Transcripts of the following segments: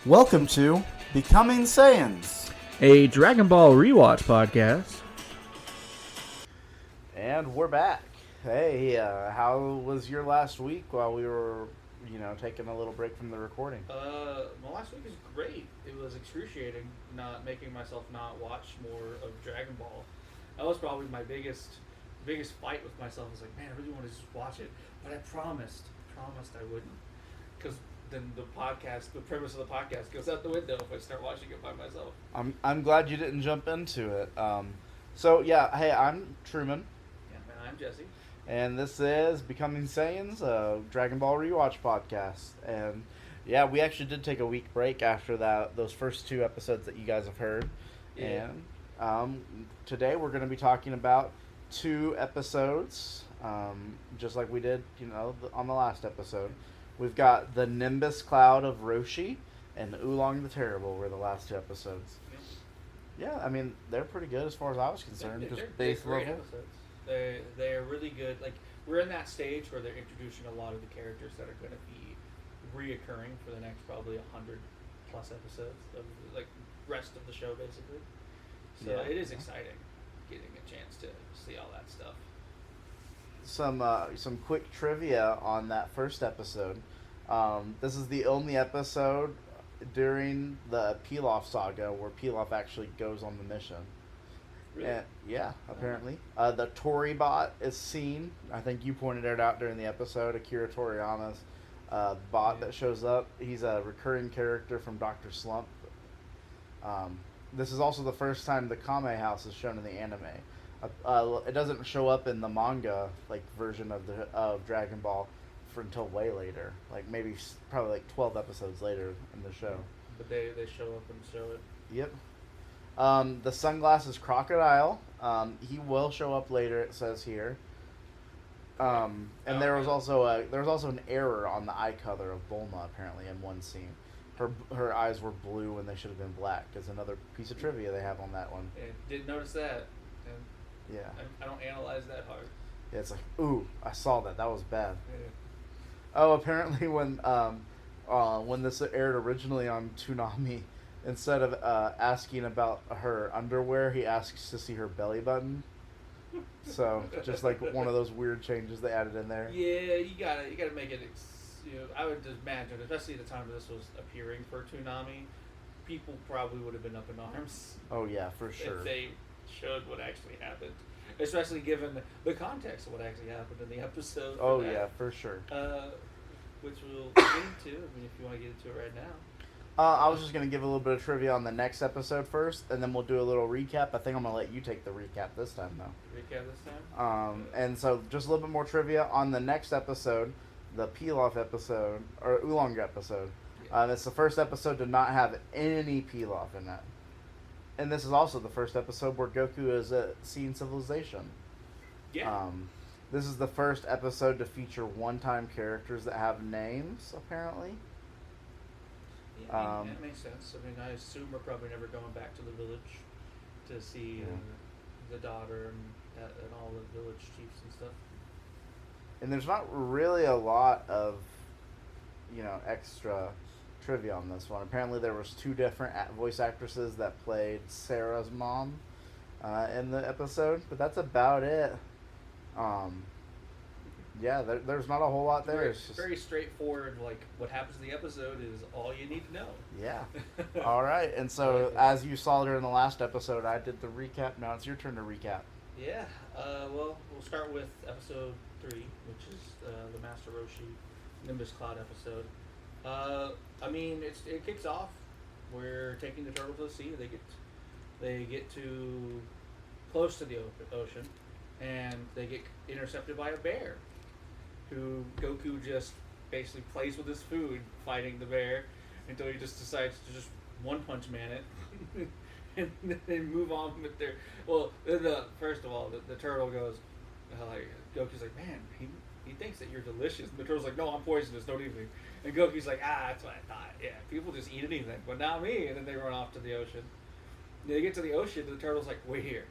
Welcome to Becoming Saiyans. A Dragon Ball rewatch podcast. And we're back. Hey, how was your last week while we were, taking a little break from the recording? My last week was great. It was excruciating not making myself not watch more of Dragon Ball. That was probably my biggest fight with myself. I was like, man, I really want to just watch it, but I promised I wouldn't, because then the premise of the podcast goes out the window if I start watching it by myself. I'm glad you didn't jump into it. Hey, I'm Truman. Yeah, and I'm Jesse. And this is Becoming Saiyans, a Dragon Ball rewatch podcast. And yeah, we actually did take a week break after those first two episodes that you guys have heard. Yeah. And today we're going to be talking about two episodes, just like we did, on the last episode. We've got the Nimbus Cloud of Roshi and Oolong the Terrible were the last two episodes. Yeah, I mean, they're pretty good as far as I was concerned. They're great episodes. They're really good. Like, we're in that stage where they're introducing a lot of the characters that are going to be reoccurring for the next probably 100 plus episodes of like rest of the show, basically. So yeah, it is exciting getting a chance to see all that stuff. Some quick trivia on that first episode. This is the only episode during the Pilaf saga where Pilaf actually goes on the mission. Really? And, yeah, apparently. The Tori bot is seen. I think you pointed it out during the episode. Akira Toriyama's bot that shows up. He's a recurring character from Dr. Slump. This is also the first time the Kame House is shown in the anime. It doesn't show up in the manga version of Dragon Ball until way later, probably 12 episodes later in the show. But they show up and show it. Yep. The Sunglasses Crocodile. He will show up later. It says here. And there was also an error on the eye color of Bulma apparently in one scene. Her eyes were blue when they should have been black. Is another piece of trivia they have on that one. Yeah, didn't notice that. Yeah. I don't analyze that hard. Yeah, it's like, ooh, I saw that. That was bad. Yeah. Oh, apparently when this aired originally on Toonami, instead of asking about her underwear, he asks to see her belly button. So just like one of those weird changes they added in there. Yeah, you gotta make it. I would imagine, especially at the time this was appearing for Toonami, people probably would have been up in arms. Oh yeah, for sure. If they showed what actually happened, especially given the context of what actually happened in the episode. Oh yeah, for sure. Which we'll get into. I mean, if you want to get into it right now. I was just gonna give a little bit of trivia on the next episode first, and then we'll do a little recap. I think I'm gonna let you take the recap this time, though. Recap this time. And so just a little bit more trivia on the next episode, the Pilaf episode or Oolong episode. Yeah. It's the first episode to not have any Pilaf in it, and this is also the first episode where Goku is seeing civilization. Yeah. This is the first episode to feature one-time characters that have names, apparently. Yeah, that makes sense. I mean, I assume we're probably never going back to the village to see the daughter and all the village chiefs and stuff. And there's not really a lot of, extra trivia on this one. Apparently there was two different voice actresses that played Sarah's mom in the episode, but that's about it. There's not a whole lot there. It's just very straightforward. Like, what happens in the episode is all you need to know. Yeah. All right. And so, as you saw during the last episode, I did the recap. Now it's your turn to recap. Yeah. Well, we'll start with episode 3, which is the Master Roshi Nimbus Cloud episode. I mean, it kicks off. We're taking the turtle to the sea. They get to close to the ocean, and they get intercepted by a bear, who Goku just basically plays with his food, fighting the bear, until he just decides to just one-punch man it, and then move on with their. Well, first of all, the turtle goes, Goku's like, man, he thinks that you're delicious. And the turtle's like, no, I'm poisonous, don't eat me. And Goku's like, that's what I thought. Yeah, people just eat anything, but not me. And then they run off to the ocean. They get to the ocean, and the turtle's like, wait here,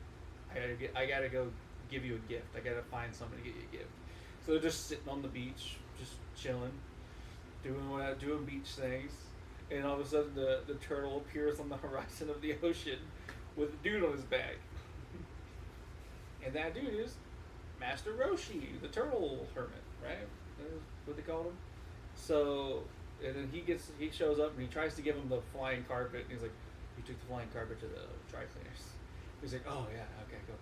I gotta go give you a gift. I gotta find somebody to get you a gift. So they're just sitting on the beach, just chilling, doing beach things. and all of a sudden the turtle appears on the horizon of the ocean with a dude on his back. And that dude is Master Roshi, the turtle hermit, right? That's what they called him. So, and then he shows up and he tries to give him the flying carpet. And he's like, "You took the flying carpet to the dry cleaners." He's like, "Oh yeah, okay, go."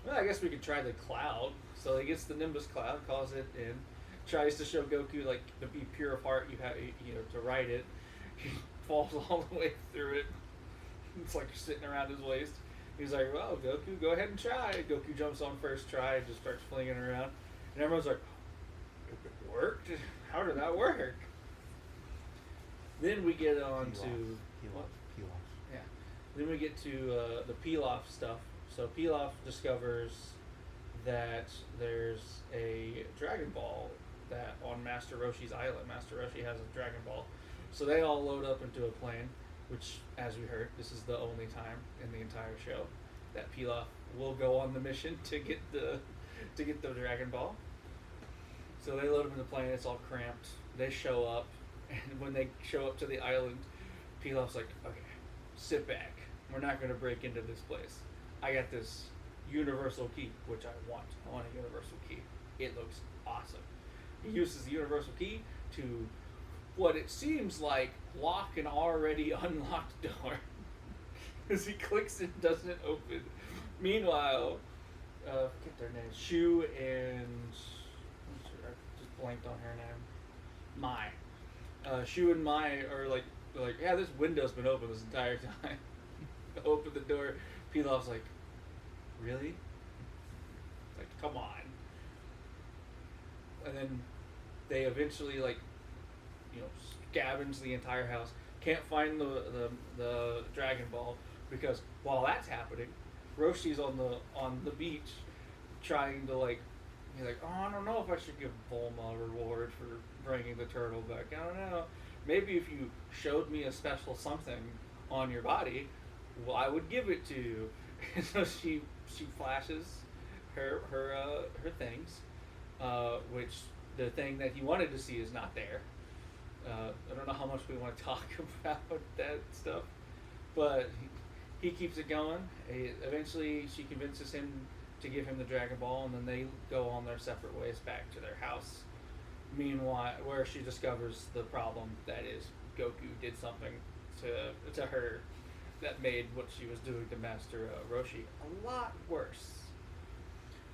Well, I guess we could try the cloud. So he gets the Nimbus cloud, calls it in, tries to show Goku like to be pure of heart. You have to ride it. He falls all the way through it. It's like sitting around his waist. He's like, "Well, Goku, go ahead and try." Goku jumps on first try and just starts flinging around, and everyone's like, "It worked. How did that work?" Then we get on to Pilaf. yeah. Then we get to the Pilaf stuff. So Pilaf discovers that there's a Dragon Ball that on Master Roshi's island. Master Roshi has a Dragon Ball, so they all load up into a plane. Which, as we heard, this is the only time in the entire show that Pilaf will go on the mission to get the Dragon Ball. So they load him in the plane. It's all cramped. They show up, and when they show up to the island, Pilaf's like, "Okay, sit back. We're not going to break into this place. I got this universal key, which I want. I want a universal key. It looks awesome." He uses the universal key to what it seems like lock an already unlocked door. As he clicks it, doesn't open. Meanwhile, forget their names. Shu and I just blanked on her name. Mai. Shu and Mai are like, yeah, this window's been open this entire time. Open the door. Pilaf's like, really? Like, come on. And then they eventually scavenge the entire house. Can't find the Dragon Ball because while that's happening, Roshi's on the beach trying to he's like, "Oh, I don't know if I should give Bulma a reward for bringing the turtle back. I don't know. Maybe if you showed me a special something on your body, well, I would give it to you." And so she flashes her things, which the thing that he wanted to see is not there. I don't know how much we want to talk about that stuff, but he keeps it going. Eventually, she convinces him to give him the Dragon Ball, and then they go on their separate ways back to their house. Meanwhile, where she discovers the problem that is Goku did something to her that made what she was doing to Master Roshi a lot worse.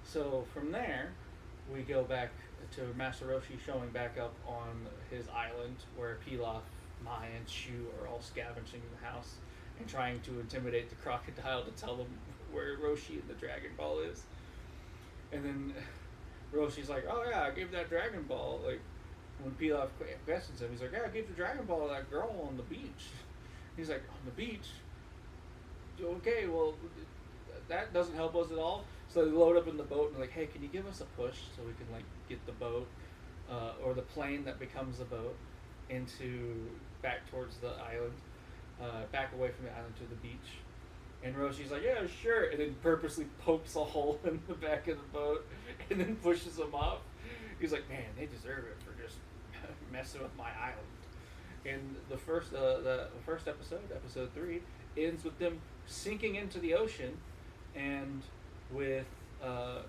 So from there, we go back to Master Roshi showing back up on his island where Pilaf, Mai, and Shu are all scavenging the house and trying to intimidate the crocodile to tell them where Roshi and the Dragon Ball is. And then Roshi's like, "Oh yeah, I gave that Dragon Ball." Like, when Pilaf questions him, he's like, "Yeah, I gave the Dragon Ball to that girl on the beach." He's like, "On the beach? Okay, well, that doesn't help us at all." So they load up in the boat and like, "Hey, can you give us a push so we can get the boat or the plane that becomes the boat into back towards the island, back away from the island to the beach?" And Roshi's like, "Yeah, sure," and then purposely pokes a hole in the back of the boat and then pushes them off. He's like, "Man, they deserve it for just messing with my island." And the first episode, episode 3, ends with them sinking into the ocean, and with I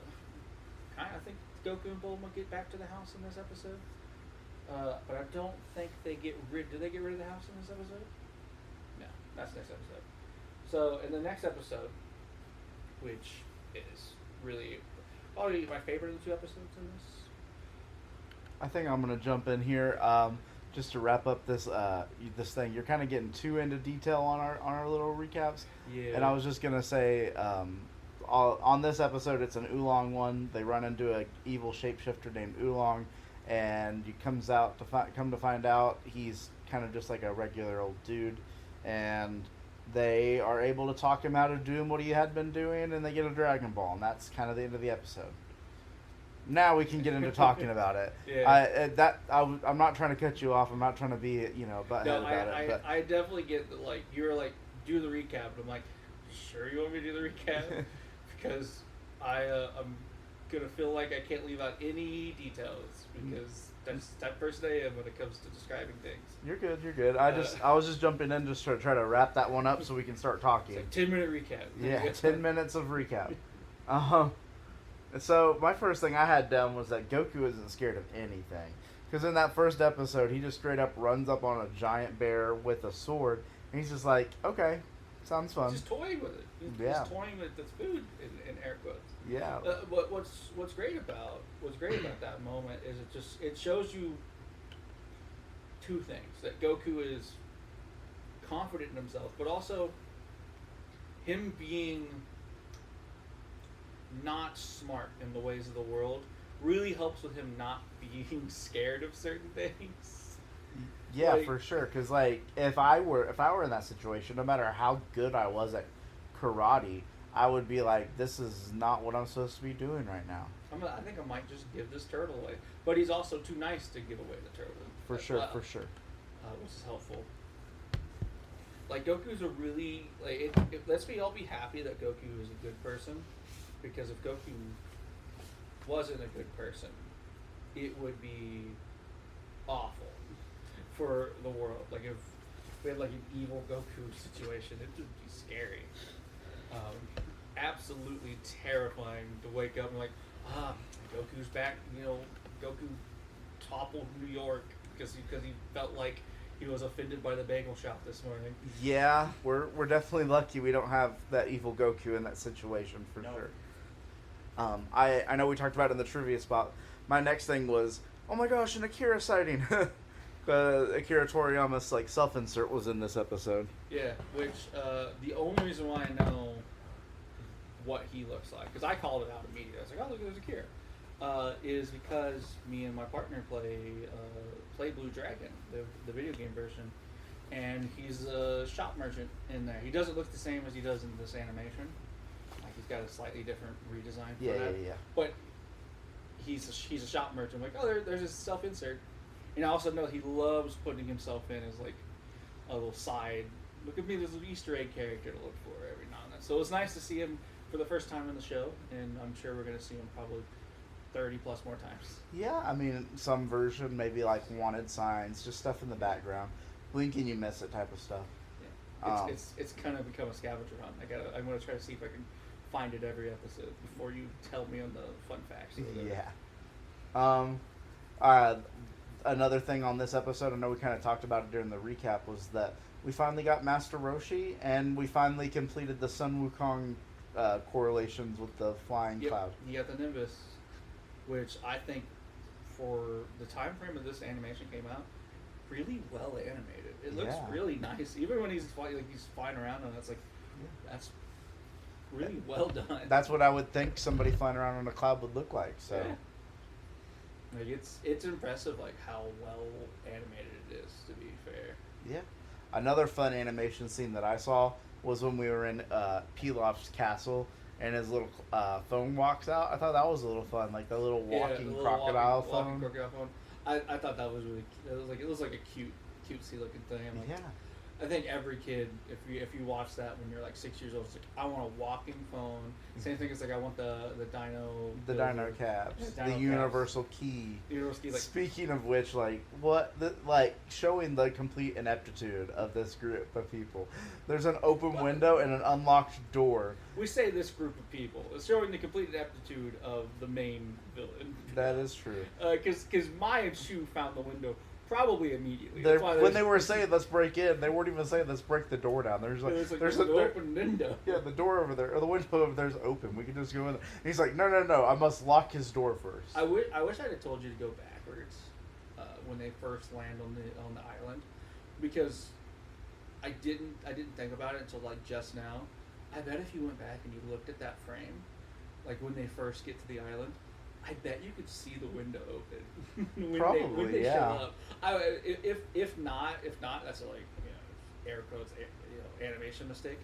think Goku and Bulma get back to the house in this episode. But I don't think they get rid. Do they get rid of the house in this episode? No, that's next episode. So in the next episode, which is really probably my favorite of the 2 episodes in this. I think I'm gonna jump in here just to wrap up this thing. You're kind of getting too into detail on our little recaps. Yeah. And I was just gonna say, on this episode, it's an Oolong one. They run into an evil shapeshifter named Oolong, and he comes out to find out he's kind of just like a regular old dude, and they are able to talk him out of doing what he had been doing, and they get a Dragon Ball, and that's kind of the end of the episode. Now we can get into talking about it. Yeah. I'm not trying to cut you off. I'm not trying to be butthead about it. But I definitely get that. Like, you were like, do the recap. And I'm like, sure you want me to do the recap? Because I'm gonna feel like I can't leave out any details because That's the type of person I am when it comes to describing things. You're good. You're good. I was just jumping in just to try to wrap that one up so we can start talking. It's like 10-minute recap. Yeah, 10 minutes of recap. So my first thing I had down was that Goku isn't scared of anything. Because in that first episode, he just straight up runs up on a giant bear with a sword, and he's just like, okay, sounds fun. He's just toying with it. He's toying with its food in air quotes. Yeah. What's great about that moment is it shows you two things: that Goku is confident in himself, but also him being not smart in the ways of the world really helps with him not being scared of certain things. Yeah, like, for sure. Because like, if I were in that situation, no matter how good I was at karate, I would be like, this is not what I'm supposed to be doing right now. I think I might just give this turtle away. But he's also too nice to give away the turtle. For sure. Which is helpful. Like, Goku's a really... Like, let's all be happy that Goku is a good person. Because if Goku wasn't a good person, it would be awful for the world. Like, if we had, like, an evil Goku situation, it would be scary. Absolutely terrifying to wake up and like, Goku's back. You know, Goku toppled New York because he felt like he was offended by the bagel shop this morning. Yeah, we're definitely lucky we don't have that evil Goku in that situation for sure. I know we talked about it in the trivia spot. My next thing was, oh my gosh, an Akira sighting. Akira Toriyama's like self-insert was in this episode. Yeah, which the only reason why I know what he looks like, because I called it out immediately. I was like, oh, look, there's Akira. Is because me and my partner play Blue Dragon, the video game version, and he's a shop merchant in there. He doesn't look the same as he does in this animation. Like, he's got a slightly different redesign for that. Yeah. But he's a shop merchant. I'm like, oh, there's his self-insert. And I also know he loves putting himself in as like a little side. Look at me, there's an Easter egg character to look for every now and then. So it was nice to see him for the first time in the show, and I'm sure we're going to see him probably 30 plus more times. Yeah, I mean, some version, maybe like wanted signs, just stuff in the background. Blink and you miss it type of stuff. Yeah. It's kind of become a scavenger hunt. I'm going to try to see if I can find it every episode before you tell me on the fun facts. Yeah. Another thing on this episode, I know we kind of talked about it during the recap, was that we finally got Master Roshi, and we finally completed the Sun Wukong correlations with the flying cloud. You got the Nimbus, which I think for the time frame of this animation came out, really well animated. It looks really nice, even when he's flying around, and that's really well done. That's what I would think somebody flying around on a cloud would look like. So, like it's impressive, like how well animated it is. To be fair. Yeah. Another fun animation scene that I saw was when we were in Pilaf's castle and his little phone walks out. I thought that was a little fun, like the little walking crocodile phone. I thought that was really cute. It was like a cutesy looking thing. Like, I think every kid, if you watch that when you're like 6 years old, it's like, I want a walking phone. Same thing as like I want the dino caps, the universal key. Like, speaking of which, showing the complete ineptitude of this group of people. There's an open window and an unlocked door. We say this group of people. It's showing the complete ineptitude of the main villain. That is true. Because Mai and Shu found the window probably immediately. When they were saying let's break in, they weren't even saying let's break the door down. There's an open window. Yeah, the door over there, or the window over there is open. We can just go in there. And he's like, no, I must lock his door first. I wish I had told you to go backwards when they first land on the island, because I didn't think about it until like just now. I bet if you went back and you looked at that frame, like when they first get to the island, I bet you could see the window open when they show up. If not, that's a air quotes animation mistake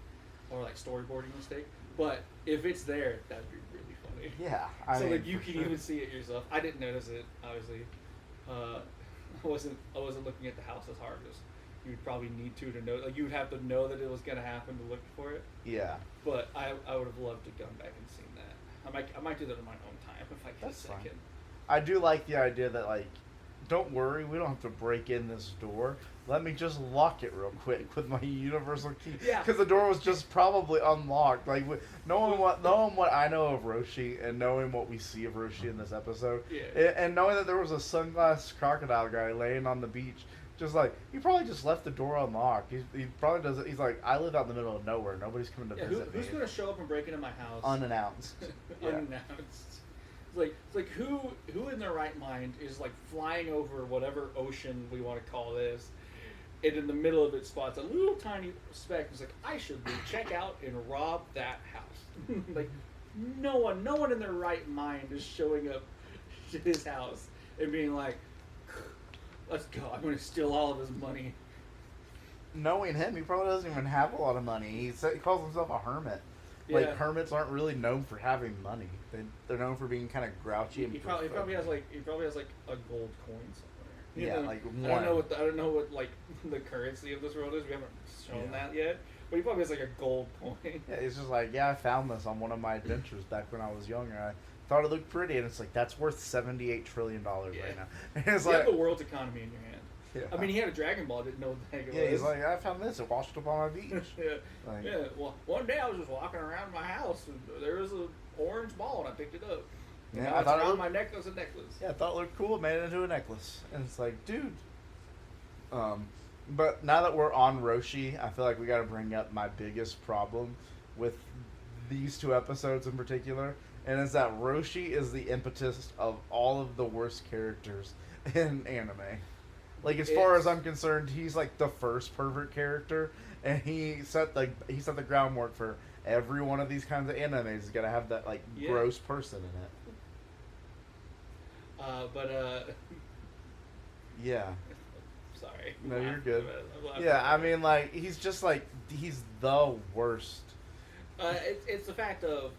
or like storyboarding mistake. But if it's there, that'd be really funny. Yeah, you can even see it yourself. I didn't notice it, obviously. I wasn't looking at the house as hard as you'd probably need to know. Like, you'd have to know that it was gonna happen to look for it. Yeah. But I would have loved to gone back and seen that. I might do that in my own time if I get a second. Fine. I do like the idea that don't worry, we don't have to break in this door. Let me just lock it real quick with my universal key. Yeah. Because the door was just probably unlocked. Like, knowing what I know of Roshi and knowing what we see of Roshi in this episode, and knowing that there was a sunglass crocodile guy laying on the beach, just like, he probably just left the door unlocked. He probably doesn't. He's like, I live out in the middle of nowhere. Nobody's coming to visit me. Who's going to show up and break into my house? Unannounced. Unannounced. It's like who in their right mind is like flying over whatever ocean we want to call this, and in the middle of it spots a little tiny speck. It's like, I should check out and rob that house. Like, no one in their right mind is showing up to his house and being like, let's go, I'm going to steal all of his money. Knowing him, he probably doesn't even have a lot of money. He calls himself a hermit. Like, hermits aren't really known for having money. They're known for being kind of grouchy and. He probably has like a gold coin somewhere. Yeah, like one. I don't know what like the currency of this world is. We haven't shown that yet. But he probably has like a gold coin. Yeah, he's just like, I found this on one of my adventures back when I was younger. I thought it looked pretty, and it's like, that's worth $78 trillion right now. And it's you like have the world's economy in your hand. Yeah. I mean, he had a Dragon Ball, didn't know what the heck it was. Yeah, he's like, I found this, it washed up on my beach. Well, one day I was just walking around my house, and there was an orange ball, and I picked it up. Yeah, I thought around my neck was a necklace. Yeah, I thought it looked cool, made it into a necklace. And it's like, dude. But now that we're on Roshi, I feel like we got to bring up my biggest problem with these two episodes in particular, and it's that Roshi is the impetus of all of the worst characters in anime. Like, as far as I'm concerned, he's like the first pervert character, and he set the groundwork for every one of these kinds of animes is gonna have that gross person in it. Yeah. Sorry. No, you're good. Yeah, I mean, like, he's just like, he's the worst. It's the fact of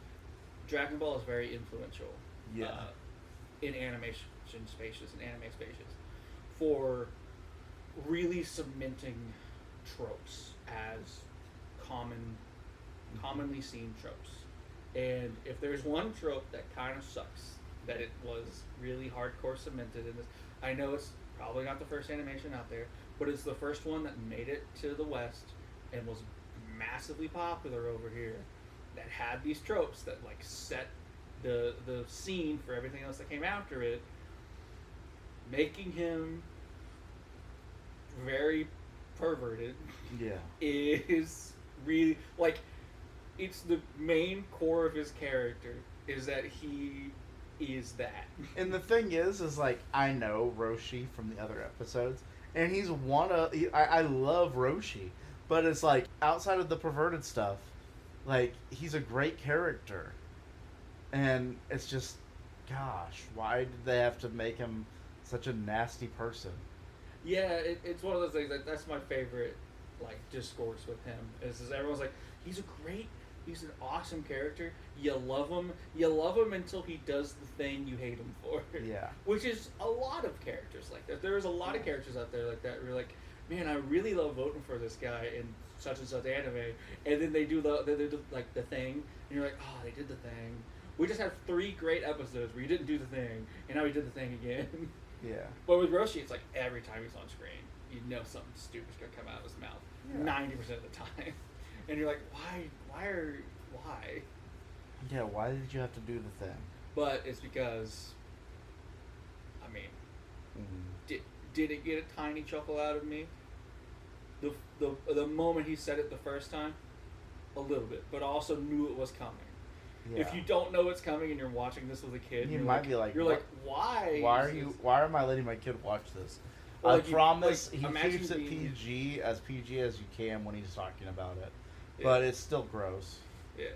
Dragon Ball is very influential. Yeah. In animation spaces and anime spaces, for really cementing tropes as commonly seen tropes. And if there's one trope that kind of sucks, that it was really hardcore cemented in this, I know it's probably not the first animation out there, but it's the first one that made it to the West and was massively popular over here, that had these tropes that like set the scene for everything else that came after it, making him very perverted. Yeah. Is really, like, it's the main core of his character is that he is that. And the thing is like, I know Roshi from the other episodes, and he's I love Roshi, but it's like, outside of the perverted stuff, like, he's a great character. And it's just, gosh, why did they have to make him such a nasty person? Yeah, it's one of those things, that's my favorite, like, discourse with him, is everyone's like, he's an awesome character, you love him until he does the thing you hate him for. Yeah. Which is a lot of characters like that. There's a lot of characters out there like that where you're like, man, I really love voting for this guy in such and such anime, and then they do the thing, and you're like, oh, they did the thing. We just had 3 great episodes where you didn't do the thing, and now he did the thing again. Yeah. But with Roshi, it's like every time he's on screen, you know something stupid's gonna come out of his mouth. 90% of the time. And you're like, why? Yeah, why did you have to do the thing? But it's because, I mean, did it get a tiny chuckle out of me? The moment he said it the first time, a little bit, but I also knew it was coming. Yeah. If you don't know it's coming and you're watching this with a kid, you might be like, why? Why am I letting my kid watch this? Well, I promise he keeps it PG as you can when he's talking about it, but it's still gross. Yeah.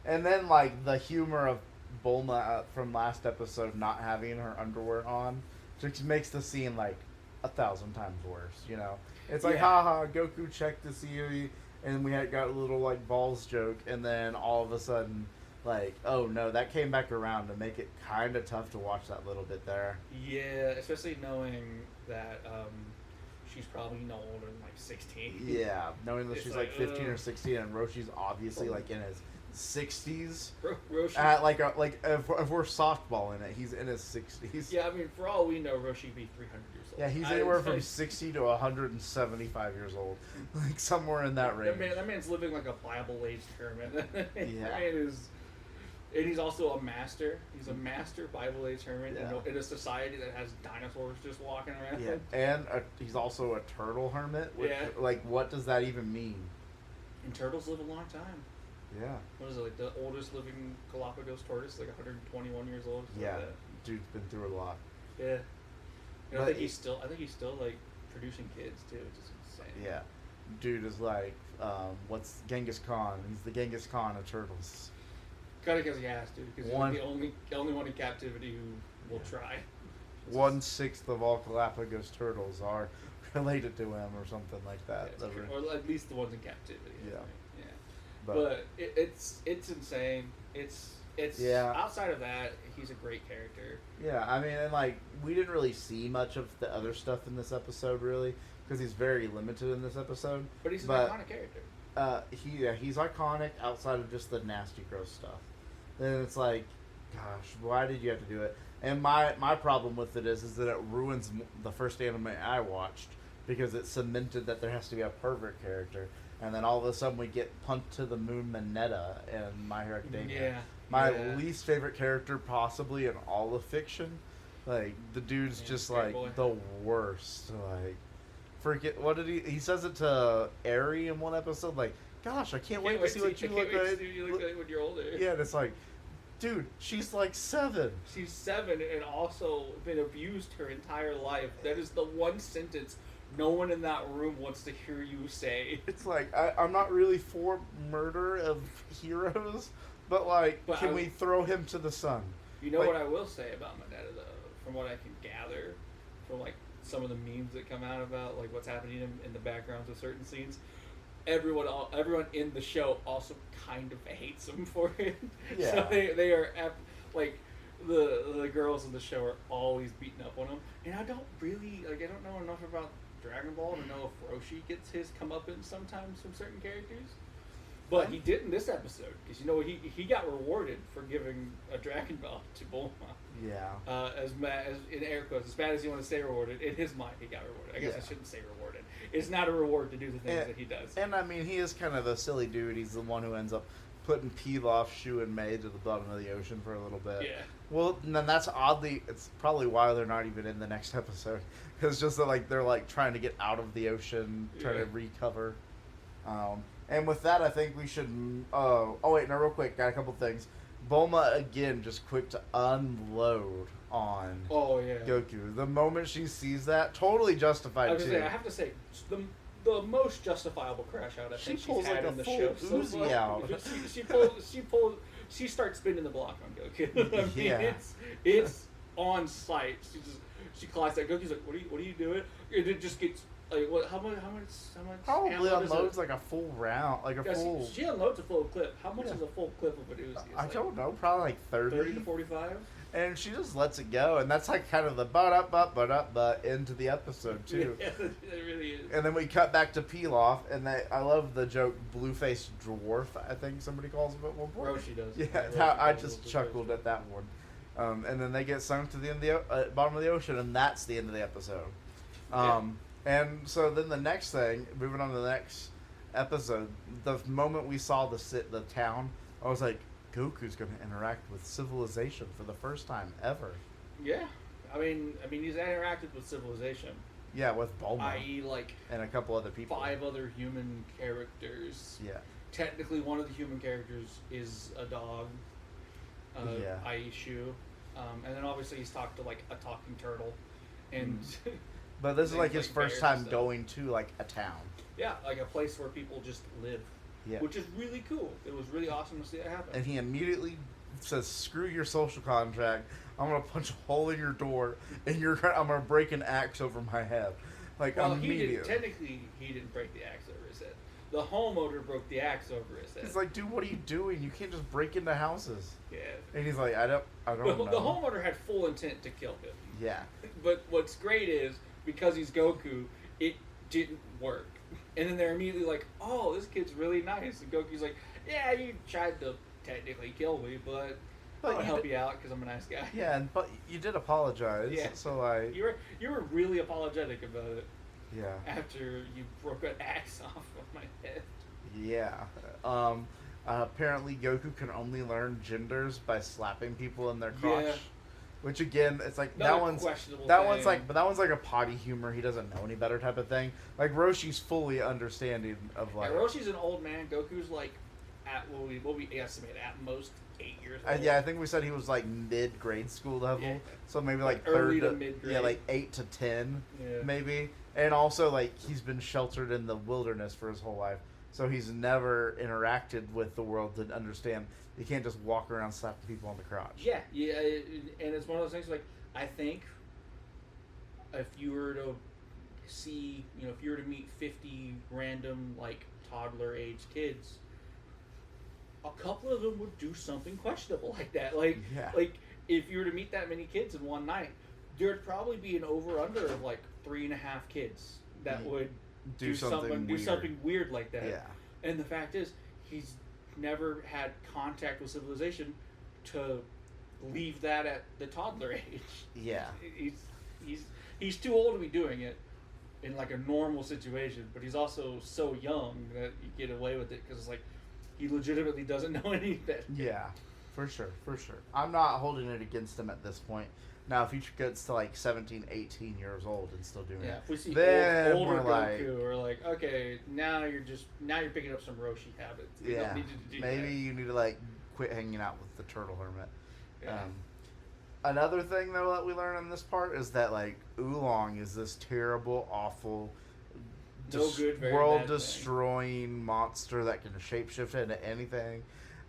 And then, like, the humor of Bulma from last episode not having her underwear on just makes the scene like 1,000 times worse. You know, it's like, haha, Goku checked to see you, and we got a little like balls joke, and then all of a sudden, like, oh no, that came back around to make it kind of tough to watch that little bit there. Yeah, especially knowing that she's probably no older than like 16. Yeah, knowing that she's like 15 or 16, and Roshi's obviously like in his 60s. Roshi. At if we're softballing it, he's in his 60s. Yeah, I mean, for all we know, Roshi be 300 years old. Yeah, he's anywhere from 60 to 175 years old, like somewhere in that range. That man's living like a Bible-aged hermit. Yeah. Man is, and he's also a master. He's a master Bible-aged hermit in a society that has dinosaurs just walking around. Yeah, and he's also a turtle hermit. Which, like, what does that even mean? And turtles live a long time. Yeah. What is it, like the oldest living Galapagos tortoise, like 121 years old? Yeah, dude's been through a lot. Yeah. I think he's still like producing kids too, which is insane. Yeah, dude is like, what's Genghis Khan? He's the Genghis Khan of turtles. Kind of because he has to, because he's like the only one in captivity who will try. 1/6 of all Galapagos turtles are related to him, or something like that. Yeah, or at least the ones in captivity. Yeah. Yeah. But it's insane. It's outside of that, he's a great character. Yeah, I mean, and like we didn't really see much of the other stuff in this episode, really, because he's very limited in this episode. But he's an iconic character. He's iconic outside of just the nasty, gross stuff. Then it's like, gosh, why did you have to do it? And my problem with it is that it ruins the first anime I watched, because it cemented that there has to be a pervert character. And then all of a sudden we get Punt to the Moon Mineta in My Hero Academia. Yeah. My least favorite character possibly in all of fiction. Like, the dude's just like the worst. Like, forget, what did he says it to Eri in one episode, like, gosh, I can't wait to see what you look like. You look like when you're older. Yeah, and it's like, dude, she's like 7. She's 7 and also been abused her entire life. That is the one sentence no one in that room wants to hear you say. It's like, I'm not really for murder of heroes, but like, can we throw him to the sun? You know, like, what I will say about Mineta, though, from what I can gather from like some of the memes that come out about like what's happening in the backgrounds of certain scenes, everyone in the show also kind of hates him for it. Yeah. So they are like the girls in the show are always beating up on him, and I don't know enough about Dragon Ball to know if Roshi gets his comeuppance sometimes from certain characters. But he did in this episode, because he got rewarded for giving a Dragon Ball to Bulma. Yeah. As in air quotes, as bad as you want to say rewarded, in his mind he got rewarded. I guess I shouldn't say rewarded. It's not a reward to do the things that he does. And I mean, he is kind of a silly dude. He's the one who ends up putting Pilaf, Shu, and Mei to the bottom of the ocean for a little bit. Yeah. Well, then that's it's probably why they're not even in the next episode. It's just that, like, they're like trying to get out of the ocean, trying to recover. And with that, I think we should. Real quick, got a couple things. Bulma again, just quick to unload on Goku. The moment she sees that, totally justified too. I have to say, the most justifiable crash out I think she's had in the show. Uzi out. She starts spinning the block on Goku. I mean, it's on sight. She clocks that. Goku's like, what are you doing? And it just gets like, what? How much? Probably unloads like a full round, like a full. She unloads a full clip. How much is a full clip of an Uzi? I don't know. Probably like 30 to 45. And she just lets it go, and that's like kind of the but into the episode too. Yeah, it really is. And then we cut back to Pilaf, and I love the joke, blue-faced dwarf. I think somebody calls him at one point. Roshi does. Yeah, I just chuckled at that one. And then they get sunk to the end of the bottom of the ocean, and that's the end of the episode. And so then the next thing, moving on to the next episode, the moment we saw the town, I was like, Goku's going to interact with civilization for the first time ever. Yeah, I mean, he's interacted with civilization. Yeah, with Bulma, i.e., like, and a couple other people. 5 other human characters. Yeah. Technically, one of the human characters is a dog. I.e., Shu. And then obviously he's talked to like a talking turtle, and. But this is like his first time going to like a town. Yeah, like a place where people just live. Yeah. Which is really cool. It was really awesome to see that happen. And he immediately says, "Screw your social contract. I'm gonna punch a hole in your door, and I'm gonna break an axe over my head." Like, immediately. Technically, he didn't break the axe over his head. The homeowner broke the axe over his head. He's like, "Dude, what are you doing? You can't just break into houses." Yeah. And he's like, "I don't know." The homeowner had full intent to kill him. Yeah. But what's great is, because he's Goku, it didn't work. And then they're immediately like, "Oh, this kid's really nice." And Goku's like, "Yeah, you tried to technically kill me, but But I'll you help did- you out because I'm a nice guy." Yeah, but you did apologize. Yeah. So like, You were really apologetic about it yeah, after you broke an axe off of my head. yeah. Apparently Goku can only learn genders by slapping people in their crotch. Yeah. Which again, it's like Another that one's questionable one's thing. like, but that one's like a potty humor. He doesn't know any better type of thing. Like Roshi's fully understanding of like. Yeah, Roshi's an old man. Goku's like at what we estimate at most 8 years old. Yeah, I think we said he was like mid grade school level, Yeah. so maybe like Early third to mid-grade. yeah, like 8 to 10, Yeah. maybe. And also like he's been sheltered in the wilderness for his whole life, so he's never interacted with the world to understand. You can't just walk around slapping people on the crotch. Yeah, and it's one of those things like I think if you were to see, if you were to meet 50 random like toddler age kids, a couple of them would do something questionable like that. Like Yeah. like if you were to meet that many kids in one night, there'd probably be an over under of like 3.5 kids that would Do something weird like that. Yeah. And the fact is, he's never had contact with civilization to leave that at the toddler age. Yeah. He's too old to be doing it in like a normal situation, but he's also so young that you get away with it because it's like he legitimately doesn't know anything. Yeah, for sure. I'm not holding it against him at this point. Now, if he gets to like 17, 18 years old and still doing Yeah, it, if we see then older we're like, Goku, we're like, okay, now you're picking up some Roshi habits. We yeah, don't need you to do maybe that. you need to like quit hanging out with the turtle hermit. Yeah. Another thing though that we learn in this part is that like Oolong is this terrible, awful, No good, very world bad thing. destroying monster that can shapeshift into anything.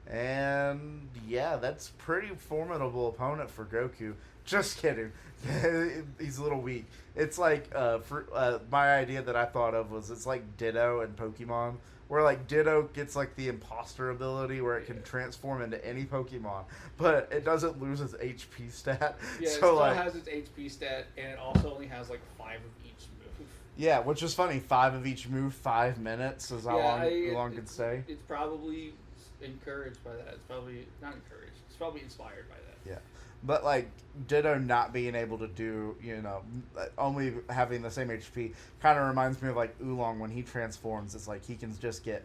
And yeah, that's pretty formidable opponent for Goku. Just kidding. He's a little weak. It's like my idea that I thought of was it's like Ditto in Pokemon, where like Ditto gets like the imposter ability where it can transform into any Pokemon, but it doesn't lose its HP stat. Yeah, it so still like, has its HP stat, and it also only has like 5 of each move. yeah, which is funny. 5 of each move, 5 minutes is how long Oolong can stay. It's probably encouraged by that. It's probably not encouraged. It's probably inspired by that. Yeah. But, like, Ditto not being able to do, only having the same HP kind of reminds me of, like, Oolong when he transforms. It's like he can just get,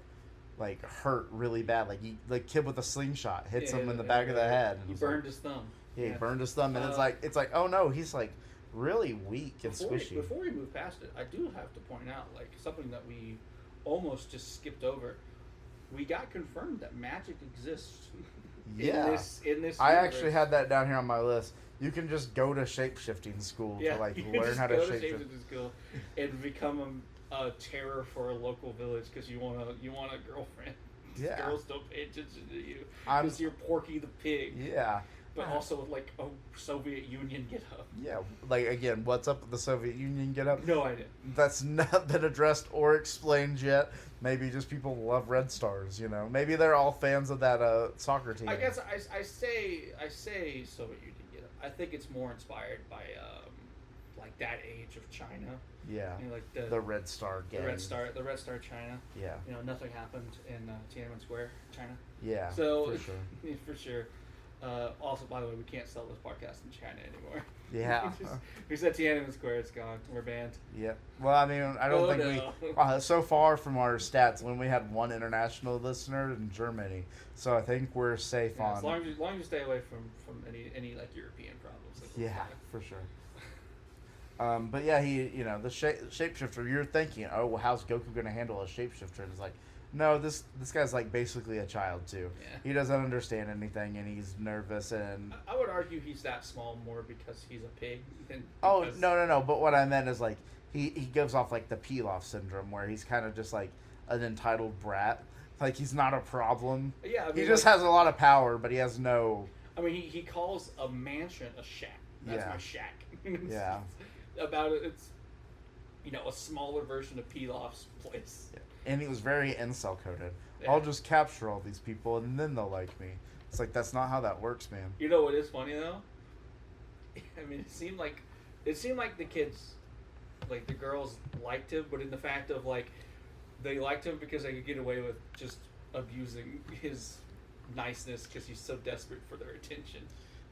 like, hurt really bad. Like, the kid with a slingshot hits him in the back of the head. And He it's burned like, his thumb. Yeah, he burned his thumb. And it's like, oh, no, he's, like, really weak and squishy. Before we move past it, I do have to point out, like, something that we almost just skipped over. We got confirmed that magic exists. Yeah. In this I universe. actually had that down here on my list. You can just go to shapeshifting school to, like, you learn just how to go shapeshift. shapeshifting school and become a terror for a local village because you want a girlfriend. Yeah. Girls don't pay attention to you I'm- because you're Porky the Pig, Yeah. but also with like a Soviet Union get up. Yeah. Like, again, what's up with the Soviet Union get up? No idea. That's not been addressed or explained yet. Maybe just people love Red Stars, Maybe they're all fans of that soccer team. I guess I say Soviet Union get up. I think it's more inspired by like that age of China. Yeah. Like the Red Star gang. the Red Star China. Yeah. Nothing happened in Tiananmen Square, China. Yeah. So for sure. yeah, for sure. Also, by the way, we can't sell this podcast in China anymore. Yeah. We said Tiananmen Square, it's gone. We're banned. Yeah. Well, I mean, I don't think no. we. So far from our stats, when we had one international listener in Germany, so I think we're safe Yeah, on. as long as you stay away from any like European problems. Like Yeah, for sure. But yeah, the shapeshifter. You're thinking, oh, well, how's Goku gonna handle a shapeshifter? And it's like, no, this guy's like basically a child too. Yeah. He doesn't understand anything, and he's nervous. And I would argue he's that small more because he's a pig. Than oh because, no. But what I meant is like he gives off like the Pilaf syndrome, where he's kind of just like an entitled brat. Like he's not a problem. Yeah, I mean, he just has a lot of power, but he has no. I mean, he calls a mansion a shack. That's Yeah. my shack. Yeah. About it, it's a smaller version of Pilaf's place. Yeah. And he was very incel coded. Yeah. I'll just capture all these people, and then they'll like me. It's like that's not how that works, man. You know what is funny though? I mean, it seemed like the kids, like the girls, liked him, but in the fact of like they liked him because they could get away with just abusing his niceness because he's so desperate for their attention.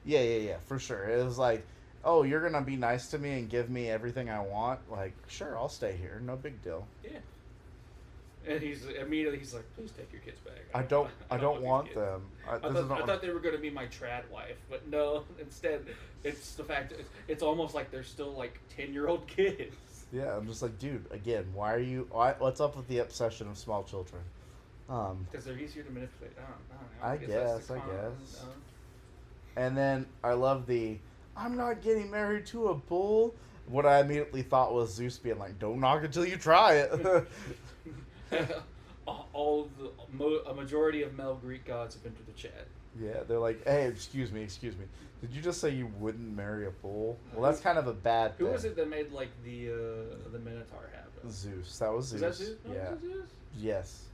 Yeah, for sure. It was like, oh, you're gonna be nice to me and give me everything I want. Like, sure, I'll stay here. No big deal. Yeah. And he's like, please take your kids back. I don't want them. I thought they were going to be my trad wife, but no. Instead, it's the fact that it's almost like they're still like 10-year-old kids. Yeah, I'm just like, dude. Again, what's up with the obsession of small children? Because they're easier to manipulate. I don't know. I guess. And then I love I'm not getting married to a bull. What I immediately thought was Zeus being like, don't knock until you try it. A majority of male Greek gods have entered the chat. Yeah, they're like, hey, excuse me. Did you just say you wouldn't marry a bull? Well, that's kind of a bad thing. Who was it that made like the Minotaur happen? Zeus. That was Zeus. Was that Zeus? No, Yeah. was it Zeus? Yes.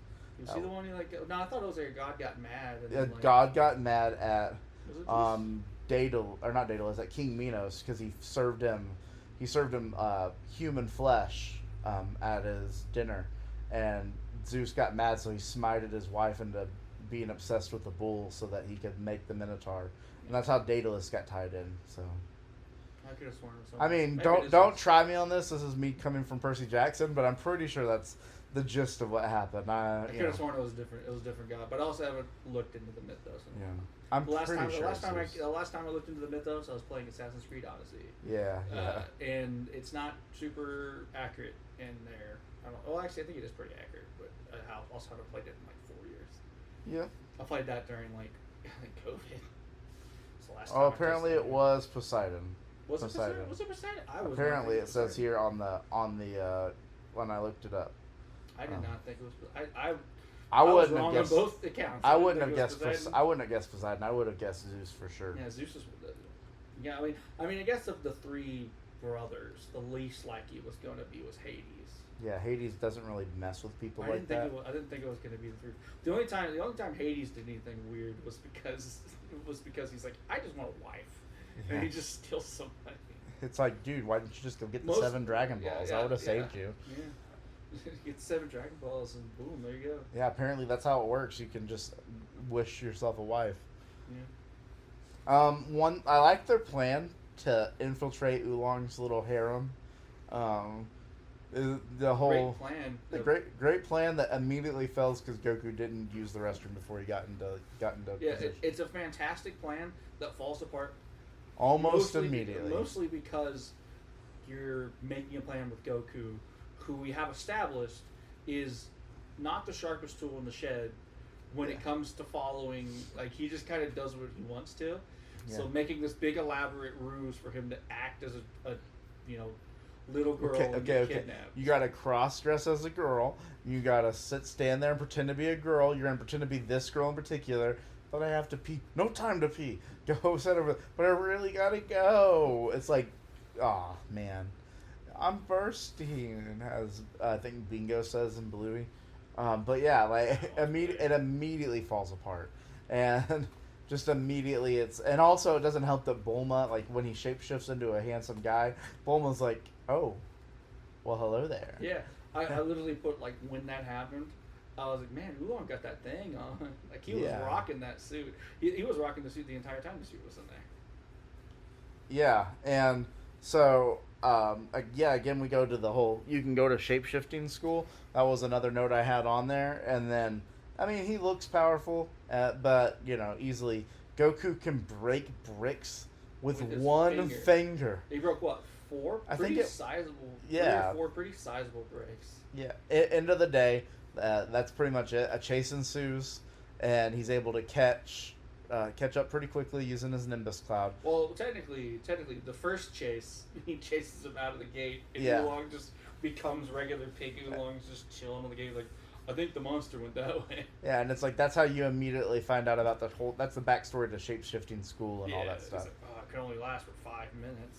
Was he the one who like? No, I thought it was like God got mad. And Yeah, then, like, God got mad at was it Zeus? Daedalus, or not Daedalus, at King Minos because he served him human flesh at his dinner, and Zeus got mad, so he smited his wife into being obsessed with the bull so that he could make the Minotaur, and that's how Daedalus got tied in. So, I could have sworn it was I mean, don't try me on this. This is me coming from Percy Jackson, but I'm pretty sure that's the gist of what happened. I could have sworn it was different. It was a different god, but I also haven't looked into the mythos. Yeah, I'm the last pretty time, sure. The last time I looked into the mythos, I was playing Assassin's Creed Odyssey. Yeah. And it's not super accurate in there. I don't. Well, actually, I think it is pretty accurate, but I also haven't played it in like 4 years. Yeah. I played that during like I think COVID. It's the last Oh, time apparently it was Poseidon. Was it Poseidon? Was it Poseidon? Apparently it says here on the when I looked it up. I did not think it was. I was wouldn't wrong have guessed. on both accounts. I wouldn't have guessed guessed. I wouldn't have guessed Poseidon. I would have guessed Zeus for sure. Yeah, Zeus is. Yeah, I mean, I guess of the 3 brothers, the least likely was going to be Hades. Yeah, Hades doesn't really mess with people I like that. I didn't think it was going to be the 3. The only time Hades did anything weird was because he's like, I just want a wife, and he just steals somebody. It's like, dude, why didn't you just go get the 7 Dragon Balls? I would have saved you. Yeah. Get 7 Dragon Balls and boom, there you go. Yeah, apparently that's how it works. You can just wish yourself a wife. Yeah. I like their plan to infiltrate Oolong's little harem. The whole great plan that immediately fails because Goku didn't use the restroom before he got into Yeah, position. it's a fantastic plan that falls apart almost immediately. Mostly because you're making a plan with Goku, who we have established is not the sharpest tool in the shed when it comes to following. Like, he just kind of does what he wants to. Yeah. So making this big elaborate ruse for him to act as a little girl and get kidnapped. You gotta cross dress as a girl. You gotta stand there and pretend to be a girl. You're gonna pretend to be this girl in particular. But I have to pee. No time to pee. Go set over. But I really gotta go. It's like, oh man, I'm bursting. As I think Bingo says in Bluey. But yeah, like it immediately falls apart, and just immediately and also it doesn't help that Bulma, like when he shapeshifts into a handsome guy, Bulma's like, oh, well, hello there. Yeah, I literally put, like, when that happened, I was like, man, Oolong got that thing on. Like, he was rocking that suit. He was rocking the suit the entire time the suit was in there. Yeah, and so, again, we go to the whole, you can go to shapeshifting school. That was another note I had on there. And then, I mean, he looks powerful, but, easily. Goku can break bricks with one finger. He broke, what, 4? I pretty think sizable. Yeah. 3 or 4 pretty sizable breaks. Yeah. End of the day, that's pretty much it. A chase ensues, and he's able to catch up pretty quickly using his Nimbus Cloud. Well, technically, the first chase, he chases him out of the gate, and Oolong just becomes regular pig. Oolong's just chilling on the gate, like, I think the monster went that way. Yeah, and it's like, that's how you immediately find out about that's the backstory to shape-shifting school and all that stuff. Like, oh, it can only last for 5 minutes.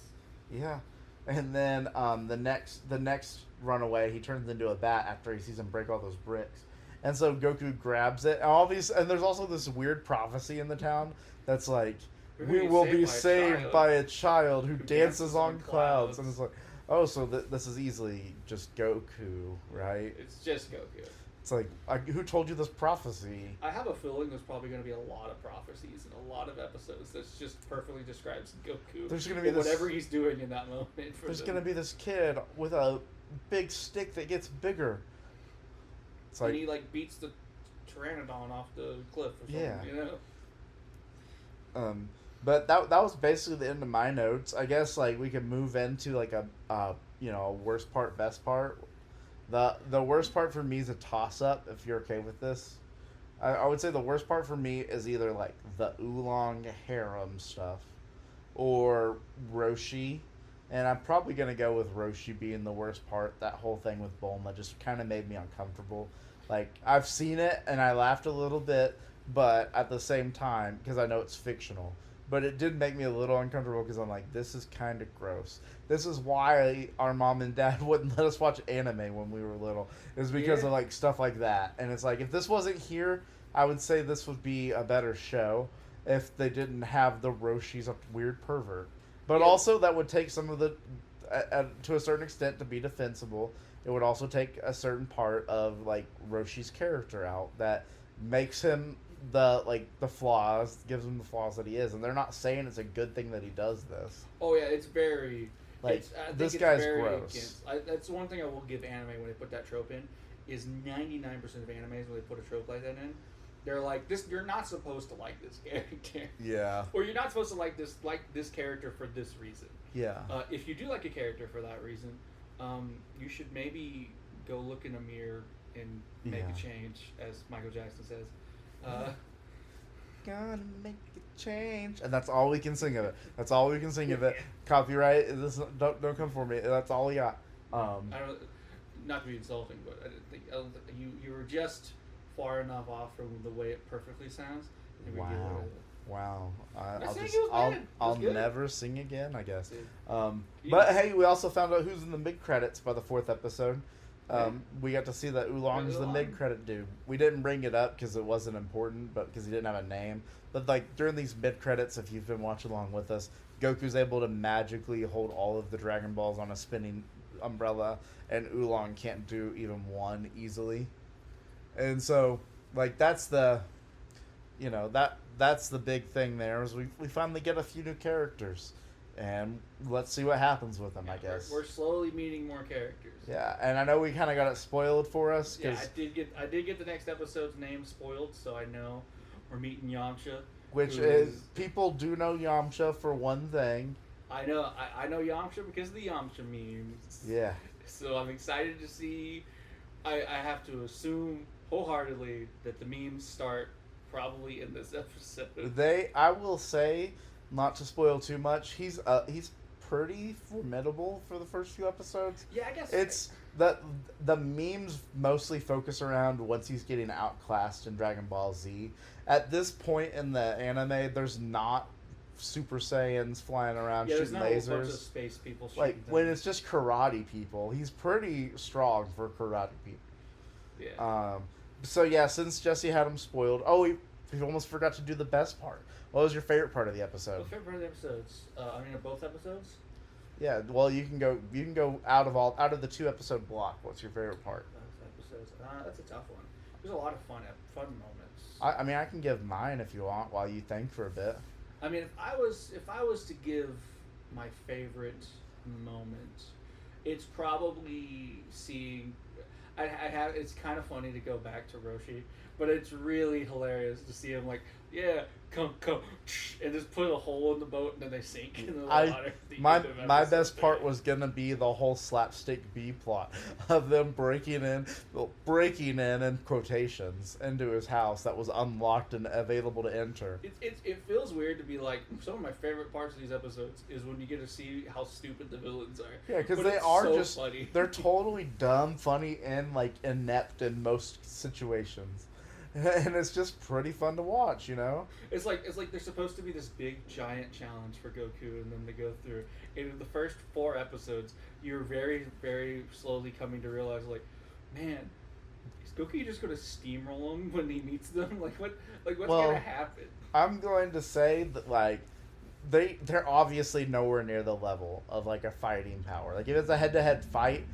Yeah. And then the next runaway, he turns into a bat after he sees him break all those bricks. And so Goku grabs it. And there's also this weird prophecy in the town that's like, we will be saved by a child who dances on clouds. And it's like, oh, so this is easily just Goku, right? It's just Goku. It's like, who told you this prophecy? I have a feeling there's probably going to be a lot of prophecies and a lot of episodes that just perfectly describes Goku. There's going to be whatever he's doing in that moment. There's going to be this kid with a big stick that gets bigger. It's like, and he like beats the Pteranodon off the cliff or something. Yeah. You know. But that was basically the end of my notes. I guess like we could move into like a worst part, best part. The worst part for me is a toss up. If you're okay with this, I would say the worst part for me is either like the Oolong harem stuff, or Roshi, and I'm probably gonna go with Roshi being the worst part. That whole thing with Bulma just kind of made me uncomfortable. Like I've seen it and I laughed a little bit, but at the same time, because I know it's fictional. But it did make me a little uncomfortable because I'm like, this is kind of gross. This is why our mom and dad wouldn't let us watch anime when we were little. Is because of like stuff like that. And it's like, if this wasn't here, I would say this would be a better show if they didn't have the Roshi's a weird pervert. But also that would take some of the, to a certain extent, to be defensible. It would also take a certain part of like Roshi's character out that makes him the flaws, gives him the flaws that he is, and they're not saying it's a good thing that he does this. Oh yeah, it's very like I think this it's guy's very gross. that's one thing I will give anime when they put that trope in. Is 99% of animes when they put a trope like that in, they're like this. You're not supposed to like this character. Yeah. Or you're not supposed to like this character for this reason. Yeah. If you do like a character for that reason, you should maybe go look in a mirror and make a change, as Michael Jackson says. Gonna make a change, and that's all we can sing of it. That's all we can sing of it. Copyright. This don't come for me. That's all we got. I don't. Not to be insulting, but I don't think you were just far enough off from the way it perfectly sounds. Wow. I'll I'll never sing again, I guess. Yeah. But hey, we also found out who's in the mid credits by the 4th episode. We got to see that Oolong is the mid credit dude. We didn't bring it up because it wasn't important, but because he didn't have a name. But like during these mid credits, if you've been watching along with us, Goku's able to magically hold all of the Dragon Balls on a spinning umbrella, and Oolong can't do even one easily. And so, like that's the, that's the big thing there is we finally get a few new characters. And let's see what happens with them, I guess. We're slowly meeting more characters. Yeah, and I know we kind of got it spoiled for us. Yeah, I did get the next episode's name spoiled, so I know we're meeting Yamcha. Which is people do know Yamcha for one thing. I know Yamcha because of the Yamcha memes. Yeah. So I'm excited to see. I have to assume wholeheartedly that the memes start probably in this episode. I will say, not to spoil too much, he's pretty formidable for the first few episodes. Yeah, I guess it's the memes mostly focus around once he's getting outclassed in Dragon Ball Z. At this point in the anime, there's not Super Saiyans flying around shooting lasers. A bunch of space people shooting like when it's just karate people, he's pretty strong for karate people. Yeah. So yeah, since Jesse had him spoiled, we almost forgot to do the best part. What was your favorite part of the episode? My favorite part of the episodes? Of both episodes? Yeah, well, you can go out of the 2-episode block. What's your favorite part? Both episodes. That's a tough one. There's a lot of fun moments. I can give mine if you want while you think for a bit. I mean, if I was to give my favorite moment, it's probably seeing. It's kind of funny to go back to Roshi, but it's really hilarious to see him like, yeah, come, and just put a hole in the boat and then they sink in the water. My best part was gonna be the whole slapstick B plot of them breaking in quotations into his house that was unlocked and available to enter. It feels weird to be like, some of my favorite parts of these episodes is when you get to see how stupid the villains are. Yeah, because they are so just funny. They're totally dumb, funny, and like inept in most situations. And it's just pretty fun to watch, It's like they're supposed to be this big giant challenge for Goku, and then they go through. In the first 4 episodes, you're very, very slowly coming to realize, like, man, is Goku just going to steamroll him when he meets them? What's going to happen? I'm going to say that, like, they're obviously nowhere near the level of like a fighting power. Like if it's a head-to-head fight,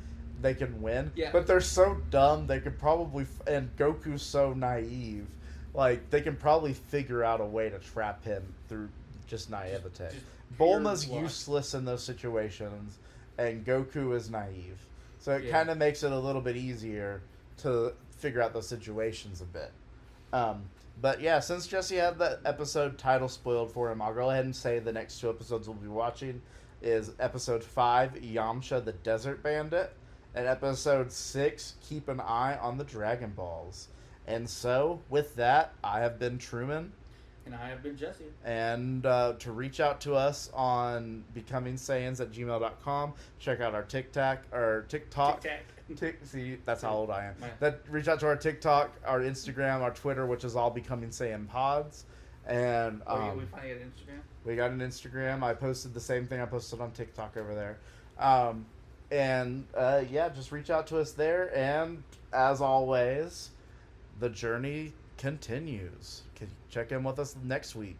they can win. Yeah. But they're so dumb they could probably and Goku's so naive, like they can probably figure out a way to trap him through just naivete. Just Bulma's pure luck. useless in those situations, and Goku is naive. So it Yeah. kind of makes it a little bit easier to figure out those situations a bit. But yeah, since Jesse had the episode title spoiled for him, I'll go ahead and say the next two episodes we'll be watching is episode 5, Yamcha the Desert Bandit, and episode 6, Keep an Eye on the Dragon Balls. And so, with that, I have been Truman. And I have been Jesse. And to reach out to us on becomingsaiyans@gmail.com, check out our TikTok. Tic-tac. See, that's how old I am. My- Reach out to our TikTok, our Instagram, our Twitter, which is all Becoming Saiyan Pods. And we finally got an Instagram? we got an Instagram. I posted the same thing I posted on TikTok over there. Yeah, just reach out to us there. And as always, the journey continues. Check in with us next week.